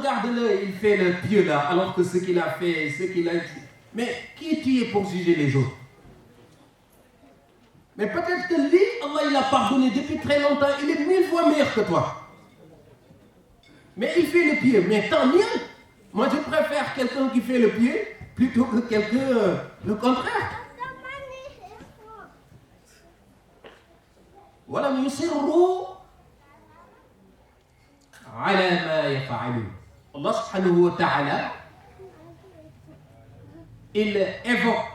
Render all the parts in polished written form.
regarde-le, il fait le pieux là, alors que ce qu'il a fait, ce qu'il a dit. Mais qui tu es pour juger les autres? Mais peut-être que lui, Allah il a pardonné depuis très longtemps, il est 1000 fois meilleur que toi. Mais il fait le pieux, mais tant mieux. Moi je préfère quelqu'un qui fait le pieux plutôt que quelqu'un le contraire. ولم يصروا على ما يفعلون. Allah subhanahu wa ta'ala, il évoque,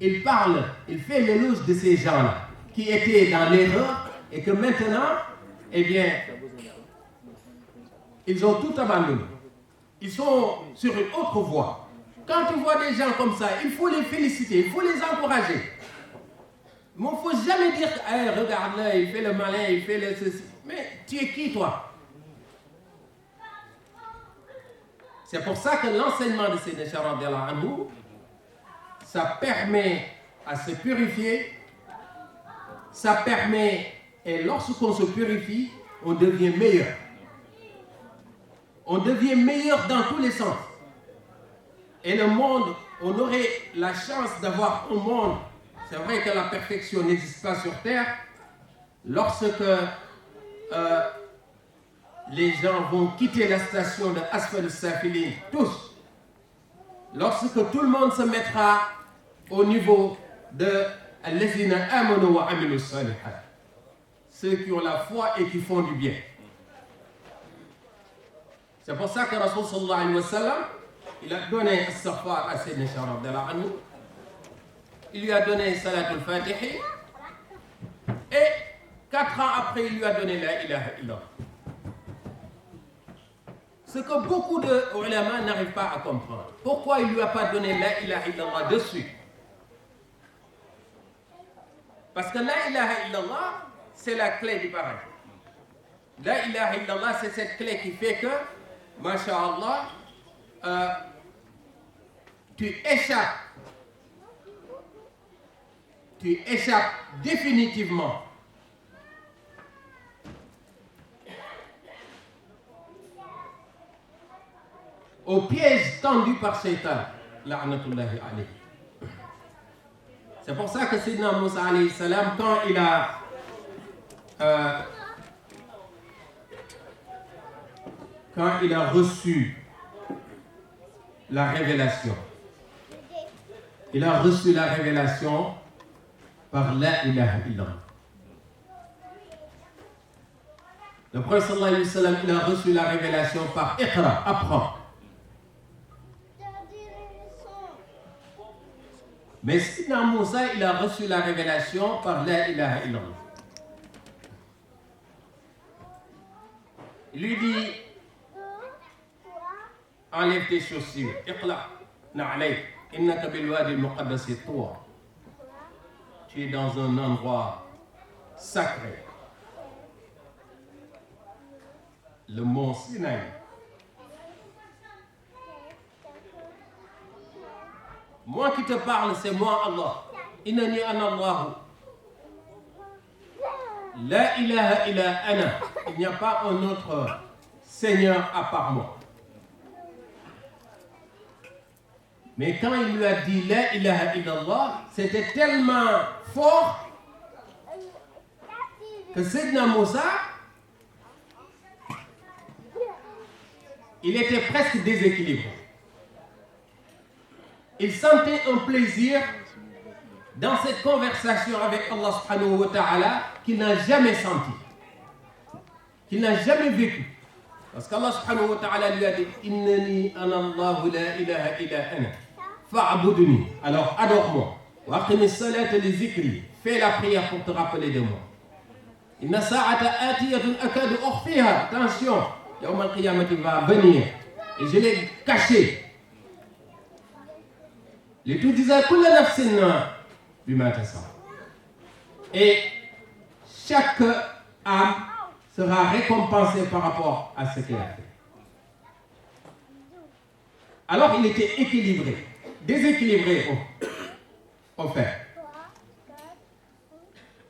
il parle, il fait l'éloge de ces gens-là qui étaient dans l'erreur et que maintenant, eh bien, ils ont tout abandonné. Ils sont sur une autre voie. Quand tu vois des gens comme ça, il faut les féliciter, il faut les encourager. Mais il ne faut jamais dire, hey, regarde-le, il fait le malin, il fait le ceci. Mais tu es qui toi? C'est pour ça que l'enseignement de Sayyidina Cheikh radiyallahu anhu, ça permet à se purifier, ça permet, et lorsqu'on se purifie, on devient meilleur. On devient meilleur dans tous les sens. Et le monde, on aurait la chance d'avoir un monde. C'est vrai que la perfection n'existe pas sur terre. Lorsque les gens vont quitter la station de Asfal al-Safilin, tous, lorsque tout le monde se mettra au niveau de Allazina amanu wa amilu salihat, ceux qui ont la foi et qui font du bien. C'est pour ça que Rasul sallallahu alayhi wa sallam, il a donné As-Saffar à Sayyidina Cheikh radiyallahu anhu. Il lui a donné Salat al-Fatihi. Et 4 ans après, il lui a donné La ilaha illallah. Ce que beaucoup de ulama n'arrivent pas à comprendre. Pourquoi il ne lui a pas donné La ilaha illallah de suite? Parce que La ilaha illallah, c'est la clé du paradis. La ilaha illallah, c'est cette clé qui fait que, masha'Allah, tu échappes définitivement au piège tendu par Shaitan, la'natullahi alayhi. C'est pour ça que Sayyidina Moussa alayhi salam, quand il a reçu la révélation, il a reçu la révélation par La ilaha illallah. Le prophète sallallahu alayhi wa sallam, il a reçu la révélation par Iqra, apprends. Mais Sayyidina Moussa, il a reçu la révélation par La ilaha illallah. Il lui dit, enlève tes chaussures, Iqla, na'alayk, innaka bil wadi al-muqaddasi tuwa. Tu es dans un endroit sacré. Le mont Sinaï. Moi qui te parle, c'est moi Allah. Innani ana Allah. La ilaha illa ana. Il n'y a pas un autre Seigneur à part moi. Mais quand il lui a dit La ilaha illallah, c'était tellement fort que Sayyidina Moussa, il était presque déséquilibré. Il sentait un plaisir dans cette conversation avec Allah subhanahu wa ta'ala qu'il n'a jamais senti, qu'il n'a jamais vécu. Parce qu'Allah subhanahu wa ta'ala lui a dit Innani ana Allahu la ilaha illa ana fa'budni. Alors adore-moi. Wa aqimi as-salata li zikri. Fais la prière pour te rappeler de moi. Inna sa'ata atiyatun akadu ukhfiha. Attention, yawm al-qiyamati va venir et je l'ai caché. لتجزى كل نفس بما تسعى. Et chaque âme sera récompensée par rapport à ce qu'elle a fait. Alors il était équilibré, déséquilibré au fait.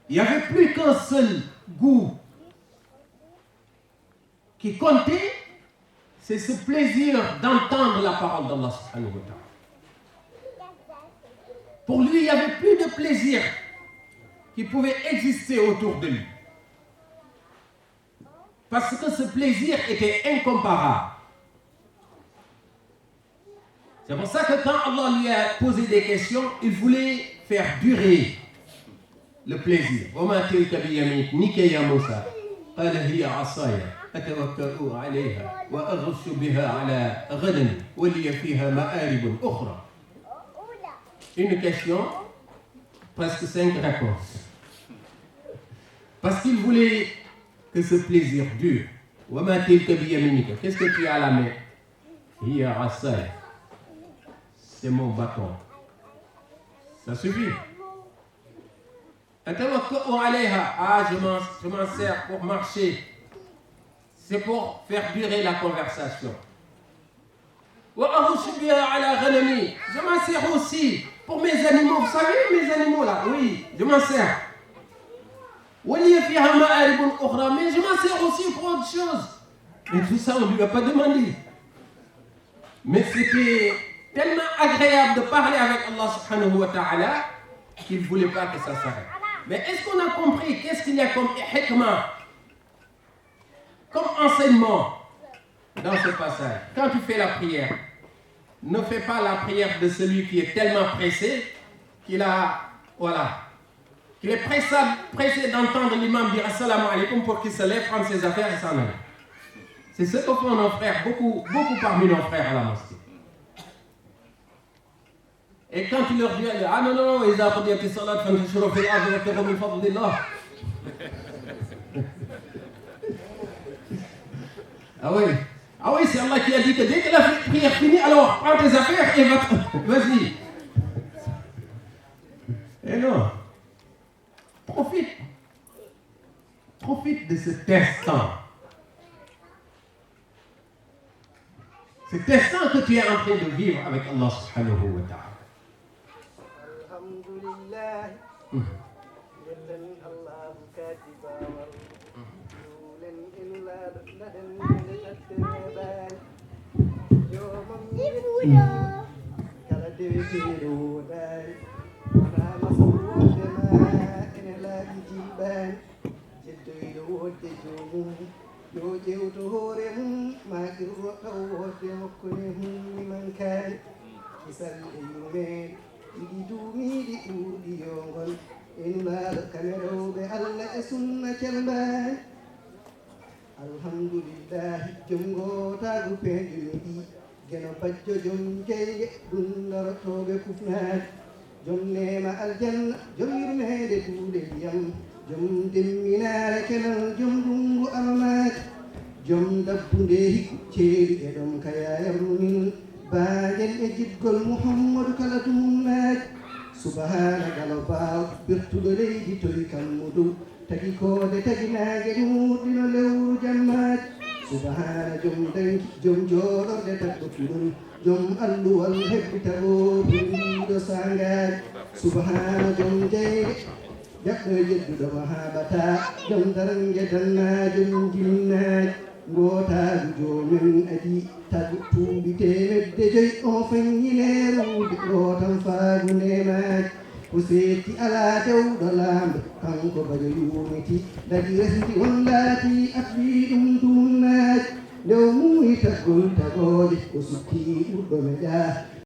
Il n'y avait plus qu'un seul goût qui comptait, c'est ce plaisir d'entendre la parole d'Allah subhanahu wa ta'ala. Pour lui, il n'y avait plus de plaisir qui pouvait exister autour de lui. Parce que ce plaisir était incomparable. C'est pour ça que quand Allah lui a posé des questions, il voulait faire durer le plaisir. وَمَا تِلْكَ بِيَمِينِكَ يَا مُوسَى قَالَ هِيَ عَصَايَ أَتَوَكَّأُ عَلَيْهَا وَأَغُشُّ بِهَا عَلَى غَنَمِي وَلِيَ فِيهَا مَآرِبٌ أُخْرَى. Une question, presque 5 réponses. Parce qu'il voulait que ce plaisir dure. وَمَا تِلْكَ بِيَمِينِكَ. Qu'est-ce que tu as à la main? هِيَ عَصَايَ. C'est mon bâton. Ça suffit. Ah, je m'en sers pour marcher. C'est pour faire durer la conversation. Je m'en sers aussi pour mes animaux. Vous savez, mes animaux là, oui, je m'en sers. Mais je m'en sers aussi pour autre chose. Et tout ça, on ne lui a pas demandé. Mais c'était tellement agréable de parler avec Allah subhanahu wa ta'ala qu'il ne voulait pas que ça s'arrête. Mais est-ce qu'on a compris qu'est-ce qu'il y a comme hikmah, comme enseignement dans ce passage? Quand tu fais la prière, ne fais pas la prière de celui qui est tellement pressé qu'il est pressé d'entendre l'imam dire assalamu alaikum pour qu'il se lève, prendre ses affaires et s'en aille. C'est ce que font nos frères, beaucoup parmi nos frères à la mosquée. Et quand tu leur dis, ah non, ils ont dit que salat fantashiru fil ardi wabtaghu min fadlillah. Ah oui, c'est Allah qui a dit que dès que la prière finit, alors prends tes affaires et vas-y. Et non. Profite de cet instant. Cet instant que tu es en train de vivre avec Allah subhanahu wa ta'ala. Alhamdulillah. Allah katiba yo ƴewto hoore mum makirro taw wodde mokkone humni man kaani misal e yurmeen ɗiɗi duumiiɗi ɓuurɗi yongol enulaaɗo kame rewɓe allah e sunna calmbaani alhamdulillahi jom ngootaagu peeƴuno ɗi geno bajjo jom jeyge ɗum lorotooɓe kufnaani jom neema aljanna jom yurmeede duuɗe ndiyam jom demminaare kenal jom ɗungu almaaki jom dabbunde hikku ceeɗi e ɗon kayayammin baajen e jiggol muhammadu kala dumnaaki subahana galo baaw birtuɗo leydi toyi kammu dow tagi koode taginaage ɗuuɗɗino lewru jammaaki subahana jom danki jom jooɗorde tagɗo tuɗon jom alluwal hebbita o buriiɗo sangaaki subahana jom jeyge jaɓɗo jedduɗo haɓata jom darange dannajum jinnaaji ngootaagu joomen adi tagu tuuɓi temedde joyi o fanyineeruude ɗo tan faagu nemaaji ko seetti alaa dewɗo laamɓe kanko bajo yuumiti dadi resdi on laati atbii ɗum duunnaaji ndew muuyi taggol tagooje o sukki ɓurɗo meƴaa